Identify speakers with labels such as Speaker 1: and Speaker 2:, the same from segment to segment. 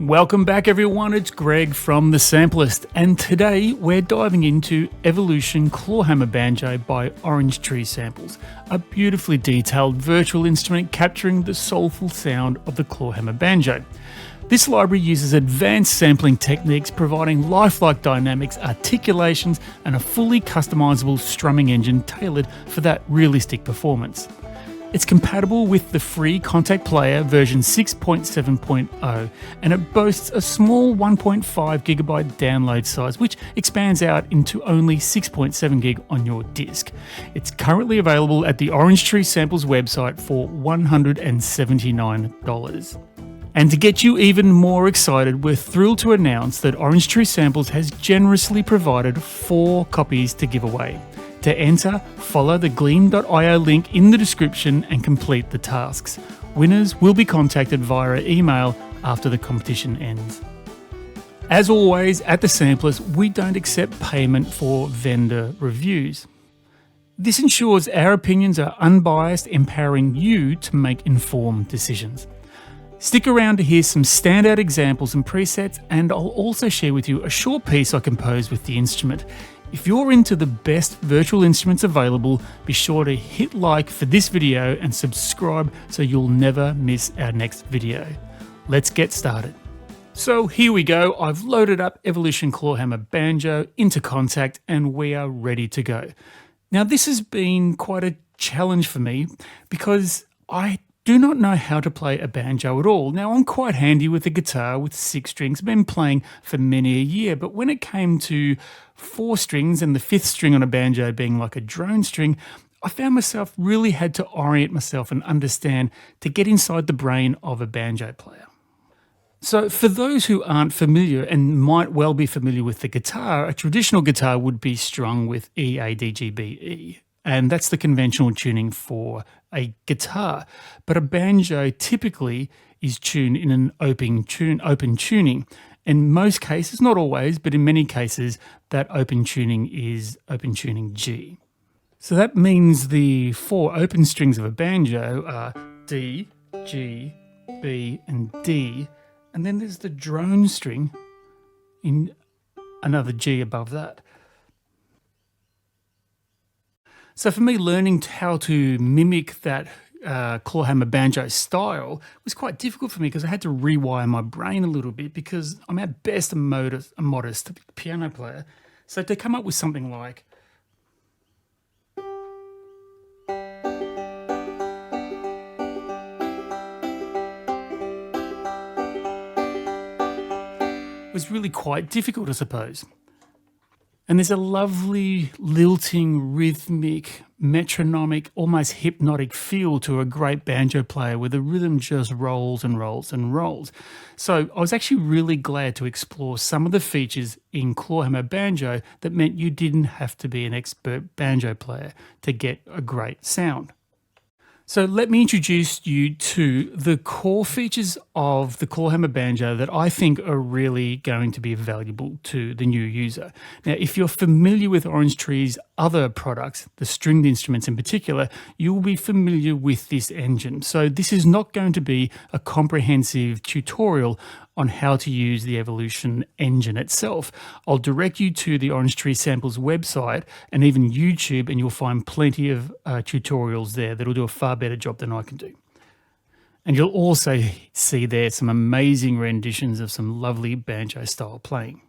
Speaker 1: Welcome back everyone, it's Greg from the Sampleist, and today we're diving into Evolution Clawhammer Banjo by Orange Tree Samples, a beautifully detailed virtual instrument capturing the soulful sound of the clawhammer banjo. This library uses advanced sampling techniques, providing lifelike dynamics, articulations, and a fully customizable strumming engine tailored for that realistic performance. It's compatible with the free Kontakt player version 6.7.0, and it boasts a small 1.5GB download size, which expands out into only 6.7GB on your disc. It's currently available at the Orange Tree Samples website for $179. And to get you even more excited, we're thrilled to announce that Orange Tree Samples has generously provided 4 copies to give away. To enter, follow the gleam.io link in the description and complete the tasks. Winners will be contacted via email after the competition ends. As always, at the Sampleist, we don't accept payment for vendor reviews. This ensures our opinions are unbiased, empowering you to make informed decisions. Stick around to hear some standout examples and presets, and I'll also share with you a short piece I composed with the instrument. If you're into the best virtual instruments available, be sure to hit like for this video and subscribe so you'll never miss our next video. Let's get started. So here we go, I've loaded up Evolution Clawhammer Banjo into Kontakt and we are ready to go. Now this has been quite a challenge for me because I do not know how to play a banjo at all. Now I'm quite handy with a guitar with 6 strings, been playing for many a year, but when it came to 4 strings and the 5th string on a banjo being like a drone string, I found myself really had to orient myself and understand to get inside the brain of a banjo player. So for those who aren't familiar and might well be familiar with the guitar, a traditional guitar would be strung with E, A, D, G, B, E. And that's the conventional tuning for a guitar. But a banjo typically is tuned in an open tuning. In most cases, not always, but in many cases, that open tuning is open tuning G. So that means the 4 open strings of a banjo are D, G, B, and D. And then there's the drone string in another G above that. So for me, learning how to mimic that clawhammer banjo style was quite difficult for me because I had to rewire my brain a little bit because I'm at best a modest piano player. So to come up with something like was really quite difficult, I suppose. And there's a lovely, lilting, rhythmic, metronomic, almost hypnotic feel to a great banjo player where the rhythm just rolls and rolls and rolls. So I was actually really glad to explore some of the features in Clawhammer Banjo that meant you didn't have to be an expert banjo player to get a great sound. So let me introduce you to the core features of the Clawhammer Banjo that I think are really going to be valuable to the new user. Now, if you're familiar with Orange Tree's other products, the stringed instruments in particular, you will be familiar with this engine. So this is not going to be a comprehensive tutorial on how to use the Evolution engine itself. I'll direct you to the Orange Tree Samples website and even YouTube, and you'll find plenty of tutorials there that'll do a far better job than I can do. And you'll also see there some amazing renditions of some lovely banjo style playing.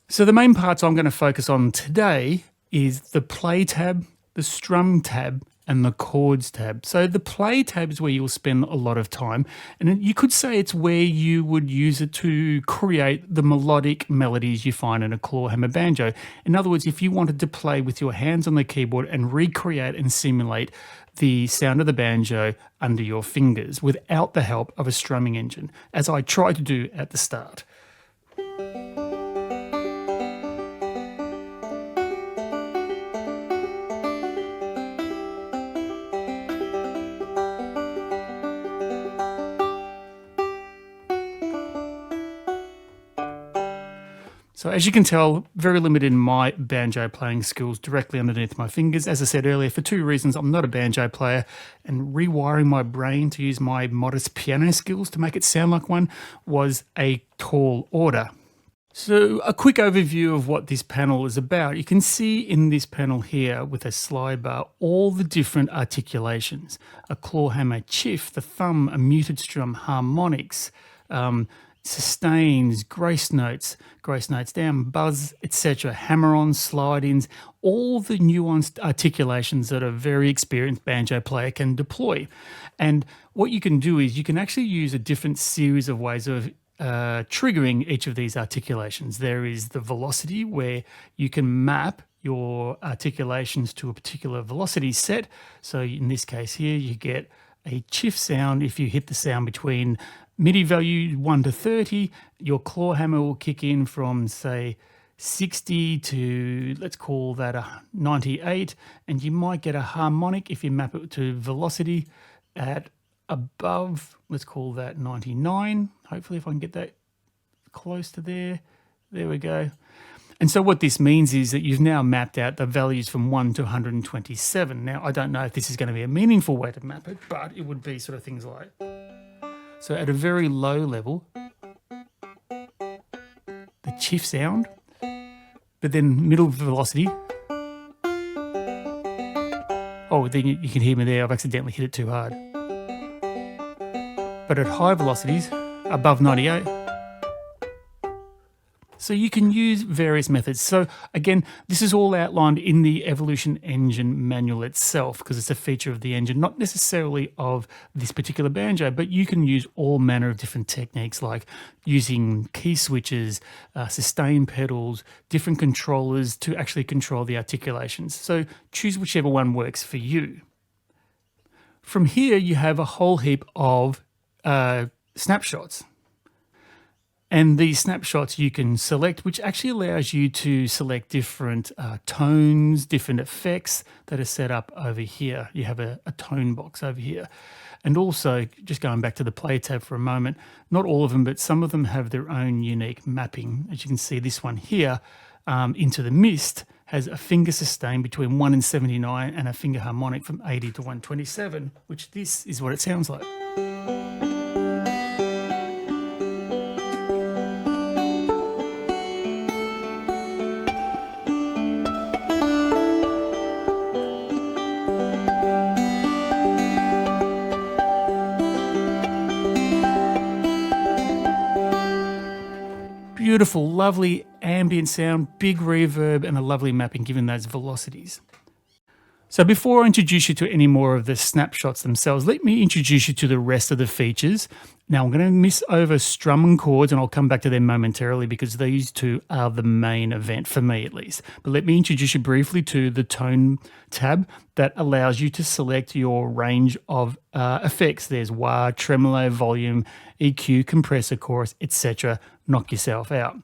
Speaker 1: So the main parts I'm going to focus on today is the play tab, the strum tab, and the chords tab. So the play tab is where you'll spend a lot of time, and you could say it's where you would use it to create the melodic melodies you find in a clawhammer banjo. In other words, if you wanted to play with your hands on the keyboard and recreate and simulate the sound of the banjo under your fingers without the help of a strumming engine, as I tried to do at the start. So So as you can tell, very limited in my banjo playing skills directly underneath my fingers. As I said earlier, for two reasons, I'm not a banjo player, and rewiring my brain to use my modest piano skills to make it sound like one was a tall order. So a quick overview of what this panel is about. You can see in this panel here with a slide bar all the different articulations. A clawhammer chiff, the thumb, a muted strum, harmonics, sustains, grace notes down, buzz, etc., hammer-ons, slide-ins, all the nuanced articulations that a very experienced banjo player can deploy. And what you can do is you can actually use a different series of ways of triggering each of these articulations. There is the velocity, where you can map your articulations to a particular velocity set. So in this case here, you get a chiff sound. If you hit the sound between MIDI value 1 to 30, your clawhammer will kick in from, say, 60 to, let's call that a 98, and you might get a harmonic if you map it to velocity at above, let's call that 99. Hopefully if I can get that close to there. There we go. And so what this means is that you've now mapped out the values from 1 to 127. Now, I don't know if this is going to be a meaningful way to map it, but it would be sort of things like, so at a very low level, the chiff sound, but then middle velocity. Oh, then you can hear me there. I've accidentally hit it too hard. But at high velocities, above 98. So you can use various methods. So again, this is all outlined in the Evolution Engine manual itself, because it's a feature of the engine, not necessarily of this particular banjo, but you can use all manner of different techniques, like using key switches, sustain pedals, different controllers to actually control the articulations. So choose whichever one works for you. From here, you have a whole heap of snapshots. And these snapshots you can select, which actually allows you to select different tones, different effects that are set up over here. You have a tone box over here. And also, just going back to the play tab for a moment, not all of them, but some of them have their own unique mapping. As you can see, this one here, Into the Mist, has a finger sustain between 1 and 79 and a finger harmonic from 80 to 127, which this is what it sounds like. Beautiful, lovely ambient sound, big reverb, and a lovely mapping given those velocities. So before I introduce you to any more of the snapshots themselves, let me introduce you to the rest of the features. Now I'm going to miss over strum and chords, and I'll come back to them momentarily because these two are the main event for me at least. But let me introduce you briefly to the tone tab that allows you to select your range of effects. There's wah, tremolo, volume, EQ, compressor, chorus, etc. Knock yourself out.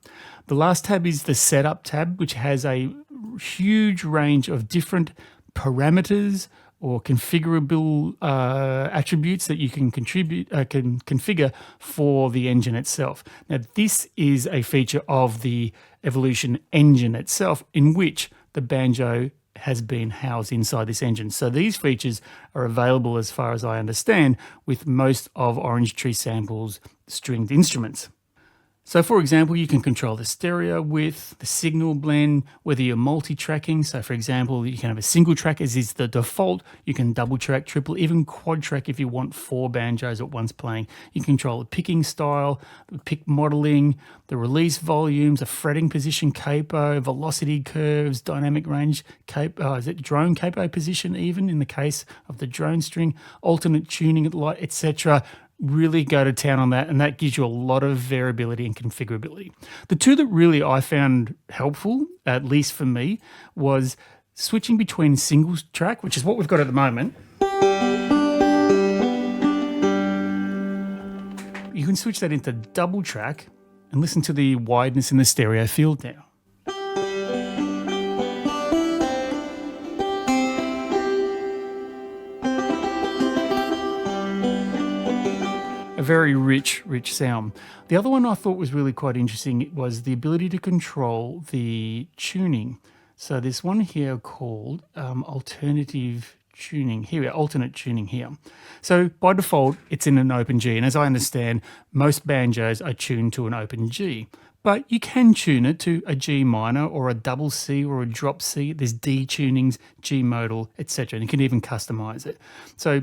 Speaker 1: The last tab is the setup tab, which has a huge range of different parameters or configurable attributes that you can configure for the engine itself. Now, this is a feature of the Evolution engine itself, in which the banjo has been housed inside this engine. So these features are available, as far as I understand, with most of Orange Tree Sample's stringed instruments. So for example, you can control the stereo width, the signal blend, whether you're multi-tracking. So for example, you can have a single track as is the default. You can double track, triple, even quad track if you want 4 banjos at once playing. You can control the picking style, the pick modeling, the release volumes, the fretting position capo, velocity curves, dynamic range capo, is it drone capo position even in the case of the drone string, alternate tuning at light, etc. Really go to town on that, and that gives you a lot of variability and configurability. The two that really I found helpful, at least for me, was switching between single track, which is what we've got at the moment. You can switch that into double track and listen to the wideness in the stereo field now. a very rich sound. The other one I thought was really quite interesting was the ability to control the tuning. So there's one here called alternative tuning. Here we are, alternate tuning here. So by default, it's in an open G. And as I understand, most banjos are tuned to an open G. But you can tune it to a G minor or a double C or a drop C. There's D tunings, G modal, etc. And you can even customize it. So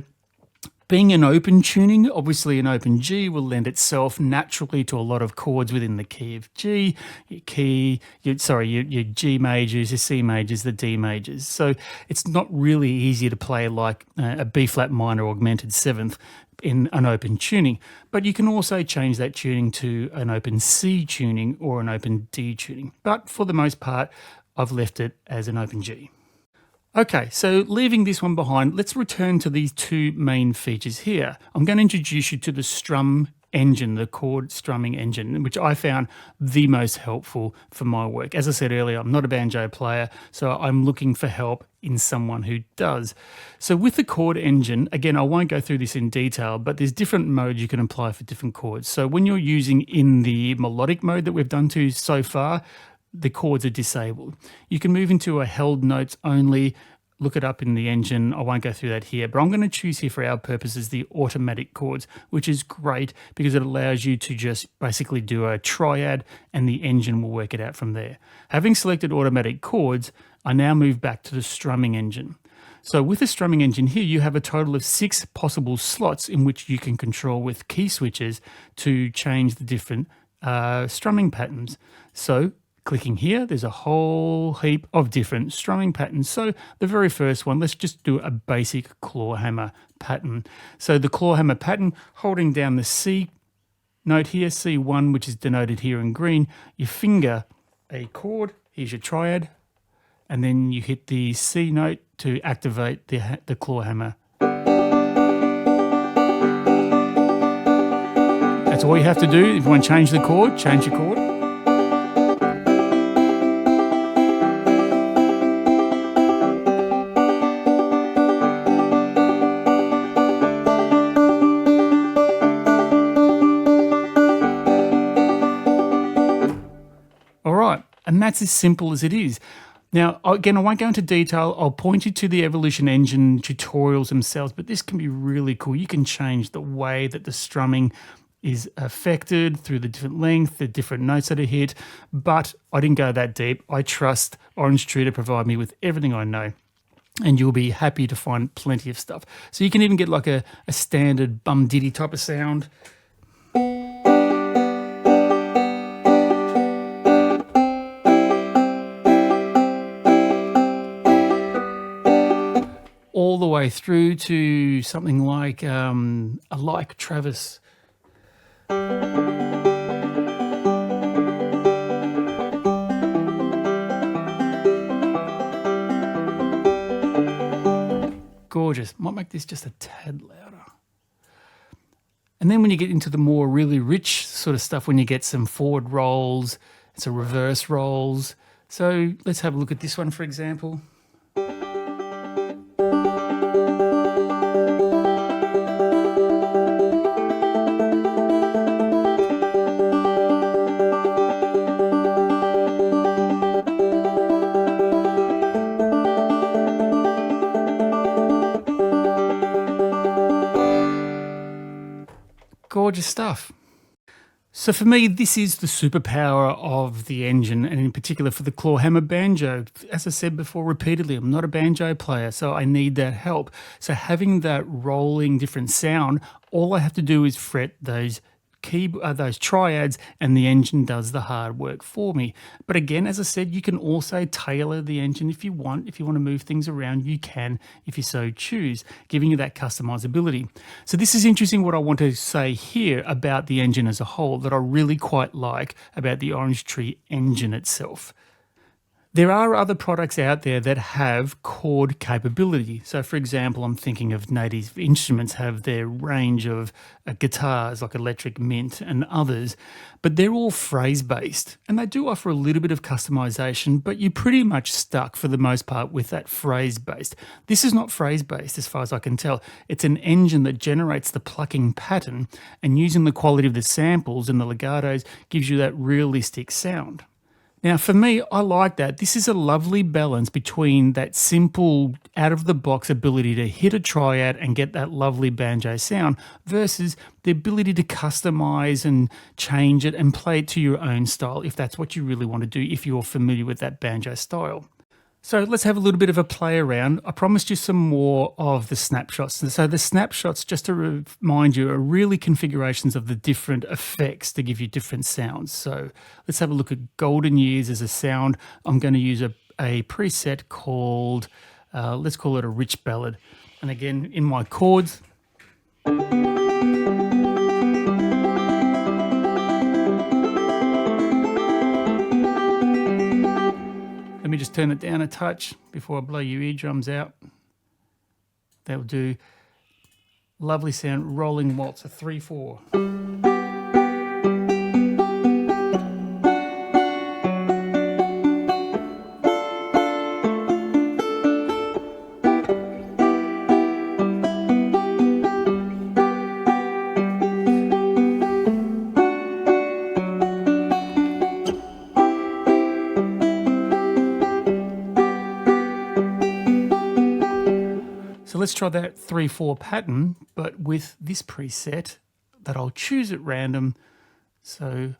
Speaker 1: being an open tuning, obviously an open G will lend itself naturally to a lot of chords within the key of G, your G majors, your C majors, the D majors. So it's not really easy to play like a B flat minor augmented seventh in an open tuning, but you can also change that tuning to an open C tuning or an open D tuning. But for the most part, I've left it as an open G. Okay, so leaving this one behind, let's return to these two main features here. I'm going to introduce you to the strum engine, the chord strumming engine, which I found the most helpful for my work. As I said earlier, I'm not a banjo player, so I'm looking for help in someone who does. So with the chord engine, again, I won't go through this in detail, but there's different modes you can apply for different chords. So when you're using in the melodic mode that we've done to so far, the chords are disabled. You can move into a held notes only, look it up in the engine. I won't go through that here, but I'm going to choose here for our purposes the automatic chords, which is great because it allows you to just basically do a triad and the engine will work it out from there. Having selected automatic chords, I now move back to the strumming engine. So with the strumming engine here, you have a total of 6 possible slots in which you can control with key switches to change the different strumming patterns. So clicking here, there's a whole heap of different strumming patterns. So the very first one, let's just do a basic clawhammer pattern. So the clawhammer pattern, holding down the C note here, C1, which is denoted here in green, you finger a chord, here's your triad, and then you hit the C note to activate the clawhammer. That's all you have to do. If you want to change the chord, change your chord. And that's as simple as it is. Now, again, I won't go into detail. I'll point you to the Evolution Engine tutorials themselves, but this can be really cool. You can change the way that the strumming is affected through the different length, the different notes that are hit, but I didn't go that deep. I trust Orange Tree to provide me with everything I know, and you'll be happy to find plenty of stuff. So you can even get like a standard bum diddy type of sound. All the way through to something like a like Travis. Gorgeous. Might make this just a tad louder. And then when you get into the more really rich sort of stuff, when you get some forward rolls, some reverse rolls. So let's have a look at this one, for example. Gorgeous stuff. So for me, this is the superpower of the engine, and in particular for the Clawhammer Banjo. As I said before repeatedly, I'm not a banjo player, so I need that help. So having that rolling different sound, all I have to do is fret those triads, and the engine does the hard work for me. But again, as I said, you can also tailor the engine if you want. If you want to move things around, you can, if you so choose, giving you that customizability. So this is interesting what I want to say here about the engine as a whole that I really quite like about the Orange Tree engine itself. There are other products out there that have chord capability. So, for example, I'm thinking of Native Instruments have their range of guitars like Electric Mint and others, but they're all phrase-based, and they do offer a little bit of customization, but you're pretty much stuck for the most part with that phrase-based. This is not phrase-based as far as I can tell. It's an engine that generates the plucking pattern, and using the quality of the samples and the legatos gives you that realistic sound. Now, for me, I like that. This is a lovely balance between that simple, out-of-the-box ability to hit a triad and get that lovely banjo sound versus the ability to customize and change it and play it to your own style if that's what you really want to do, if you're familiar with that banjo style. So let's have a little bit of a play around. I promised you some more of the snapshots. So the snapshots, just to remind you, are really configurations of the different effects to give you different sounds. So let's have a look at Golden Years as a sound. I'm going to use a preset called, let's call it a rich ballad. And again, in my chords, let me just turn it down a touch before I blow your eardrums out. That'll do. Lovely sound, rolling waltz, a 3/4. So let's try that 3/4 pattern, but with this preset that I'll choose at random. So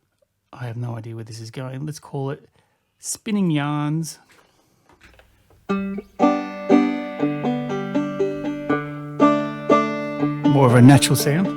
Speaker 1: I have no idea where this is going. Let's call it Spinning Yarns. More of a natural sound.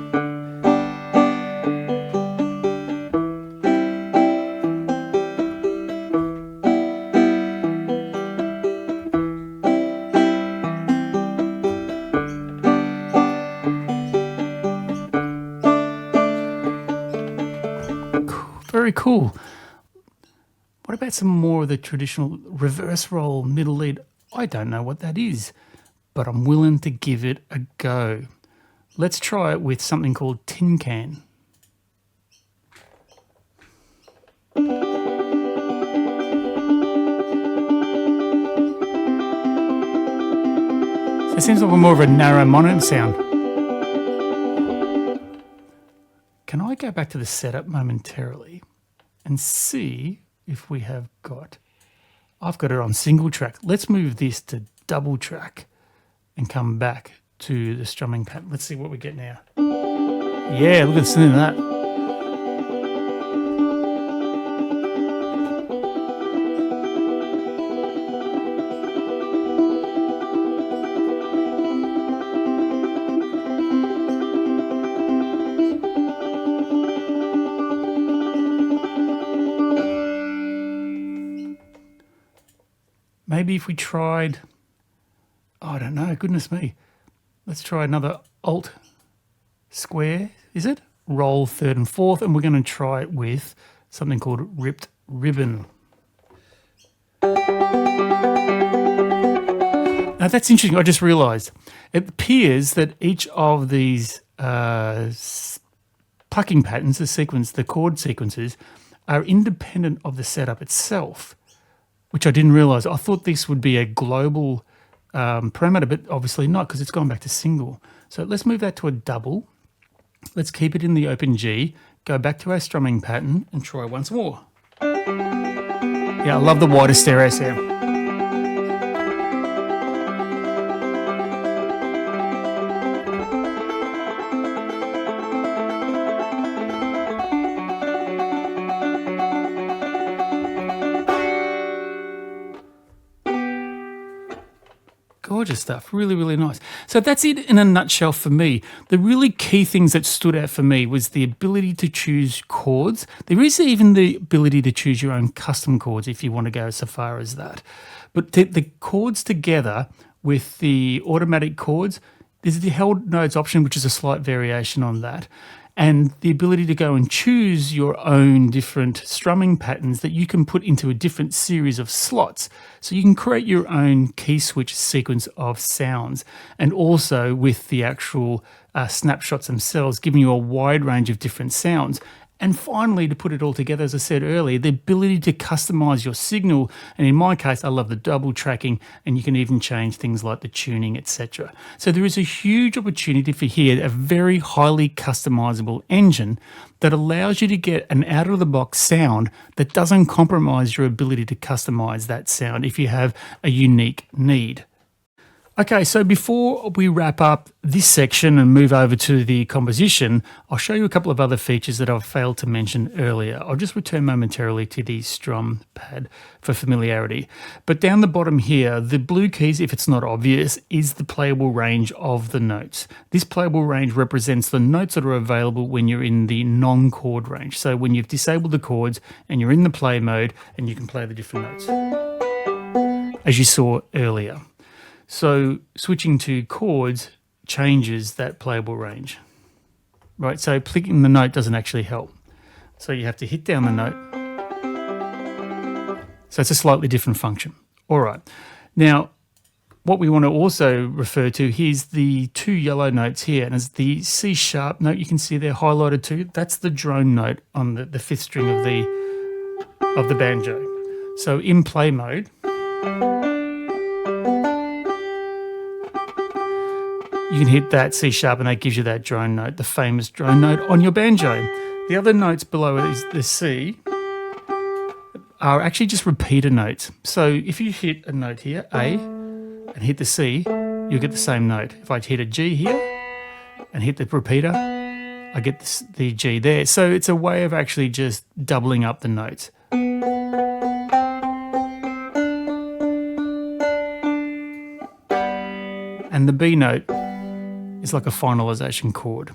Speaker 1: Very cool. What about some more of the traditional reverse roll middle lead? I don't know what that is, but I'm willing to give it a go. Let's try it with something called Tin Can. So it seems like more of a narrow mono sound. Can I go back to the setup momentarily and see if we have got, I've got it on single track. Let's move this to double track and come back to the strumming pattern. Let's see what we get now. Yeah, look at the sound of that. Maybe if we tried, I don't know, goodness me. Let's try another alt square, is it? Roll 3rd and 4th, and we're going to try it with something called Ripped Ribbon. Now that's interesting, I just realised. It appears that each of these plucking patterns, the chord sequences, are independent of the setup itself, which I didn't realise. I thought this would be a global parameter, but obviously not because it's gone back to single. So let's move that to a double. Let's keep it in the open G, go back to our strumming pattern and try once more. Yeah, I love the wider stereo sound. Gorgeous stuff, really, really nice. So that's it in a nutshell for me. The really key things that stood out for me was the ability to choose chords. There is even the ability to choose your own custom chords if you want to go so far as that. But the chords together with the automatic chords, there's the held notes option, which is a slight variation on that. and the ability to go and choose your own different strumming patterns that you can put into a different series of slots. So you can create your own key switch sequence of sounds, and also with the actual snapshots themselves, giving you a wide range of different sounds. And finally, to put it all together, as I said earlier, the ability to customize your signal. And in my case, I love the double tracking, and you can even change things like the tuning, etc. So there is a huge opportunity for here, a very highly customizable engine that allows you to get an out-of-the-box sound that doesn't compromise your ability to customize that sound if you have a unique need. Okay, so before we wrap up this section and move over to the composition, I'll show you a couple of other features that I've failed to mention earlier. I'll just return momentarily to the strum pad for familiarity. But down the bottom here, the blue keys, if it's not obvious, is the playable range of the notes. This playable range represents the notes that are available when you're in the non-chord range. So when you've disabled the chords and you're in the play mode and you can play the different notes, as you saw earlier. So switching to chords changes that playable range, right? So clicking the note doesn't actually help. So you have to hit down the note. So it's a slightly different function. All right. Now, what we want to also refer to, here's the two yellow notes here, and it's the C sharp note you can see there highlighted too. That's the drone note on the fifth string of the banjo. So in play mode, you can hit that C sharp and that gives you that drone note, the famous drone note on your banjo. The other notes below it is the C are actually just repeater notes. So if you hit a note here, A, and hit the C, you'll get the same note. If I hit a G here and hit the repeater, I get the G there. So it's a way of actually just doubling up the notes. And the B note is like a finalization chord.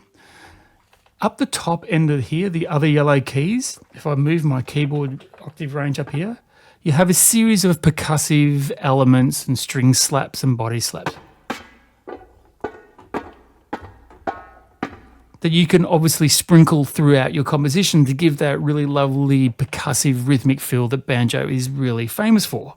Speaker 1: Up the top end of here, the other yellow keys, if I move my keyboard octave range up here, you have a series of percussive elements and string slaps and body slaps that you can obviously sprinkle throughout your composition to give that really lovely percussive rhythmic feel that banjo is really famous for.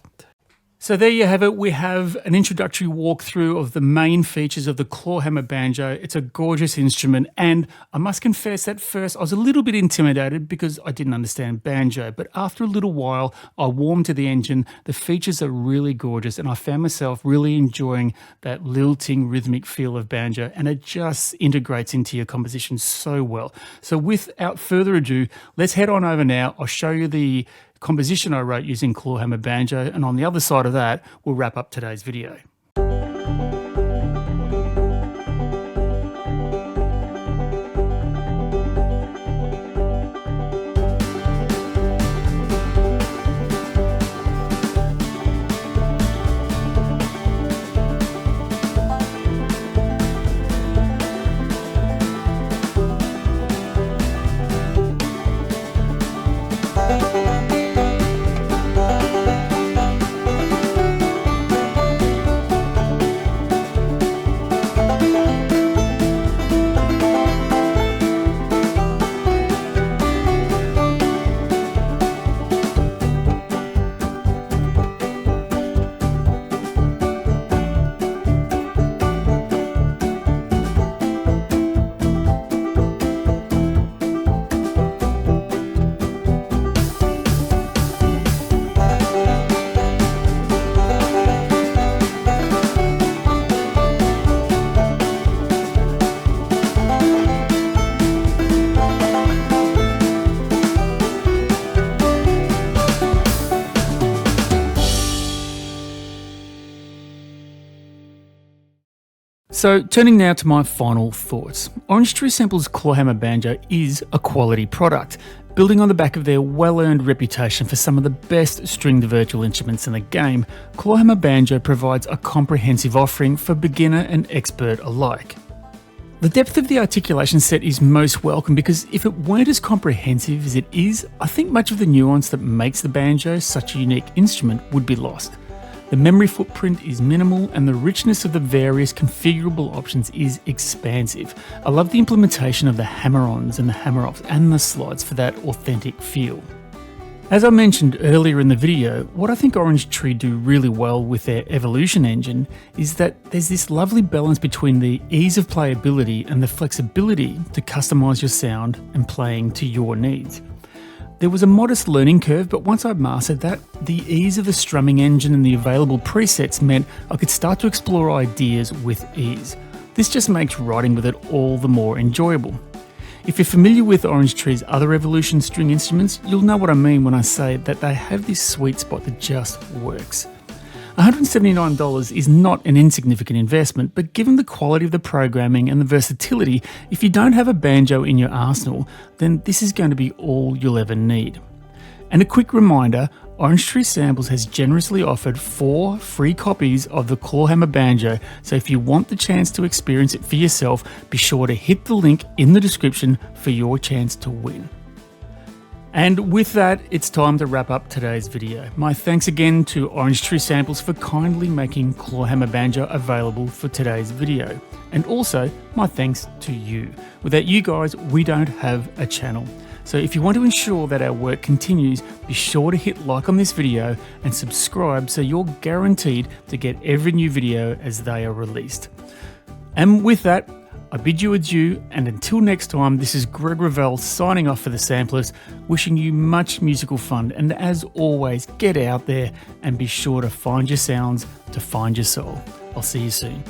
Speaker 1: So there you have it. We have an introductory walkthrough of the main features of the Clawhammer Banjo. It's a gorgeous instrument, and I must confess at first I was a little bit intimidated because I didn't understand banjo, but after a little while I warmed to the engine. The features are really gorgeous, and I found myself really enjoying that lilting rhythmic feel of banjo, and it just integrates into your composition so well. So without further ado, let's head on over now. I'll show you the composition I wrote using Clawhammer Banjo, and on the other side of that, we'll wrap up today's video. So turning now to my final thoughts. Orange Tree Sample's Clawhammer Banjo is a quality product, building on the back of their well-earned reputation for some of the best stringed virtual instruments in the game. Clawhammer Banjo provides a comprehensive offering for beginner and expert alike. The depth of the articulation set is most welcome because if it weren't as comprehensive as it is, I think much of the nuance that makes the banjo such a unique instrument would be lost. The memory footprint is minimal and the richness of the various configurable options is expansive. I love the implementation of the hammer-ons and the hammer-offs and the slides for that authentic feel. As I mentioned earlier in the video, what I think Orange Tree do really well with their Evolution engine is that there's this lovely balance between the ease of playability and the flexibility to customize your sound and playing to your needs. There was a modest learning curve, but once I mastered that, the ease of the strumming engine and the available presets meant I could start to explore ideas with ease. This just makes writing with it all the more enjoyable. If you're familiar with Orange Tree's other Evolution string instruments, you'll know what I mean when I say that they have this sweet spot that just works. $179 is not an insignificant investment, but given the quality of the programming and the versatility, if you don't have a banjo in your arsenal, then this is going to be all you'll ever need. And a quick reminder, Orange Tree Samples has generously offered 4 free copies of the Clawhammer Banjo, so if you want the chance to experience it for yourself, be sure to hit the link in the description for your chance to win. And with that, it's time to wrap up today's video. My thanks again to Orange Tree Samples for kindly making Clawhammer Banjo available for today's video. And also, my thanks to you. Without you guys, we don't have a channel. So if you want to ensure that our work continues, be sure to hit like on this video and subscribe so you're guaranteed to get every new video as they are released. And with that, I bid you adieu, and until next time, this is Greg Revell signing off for the Sampleist, wishing you much musical fun, and as always, get out there and be sure to find your sounds to find your soul. I'll see you soon.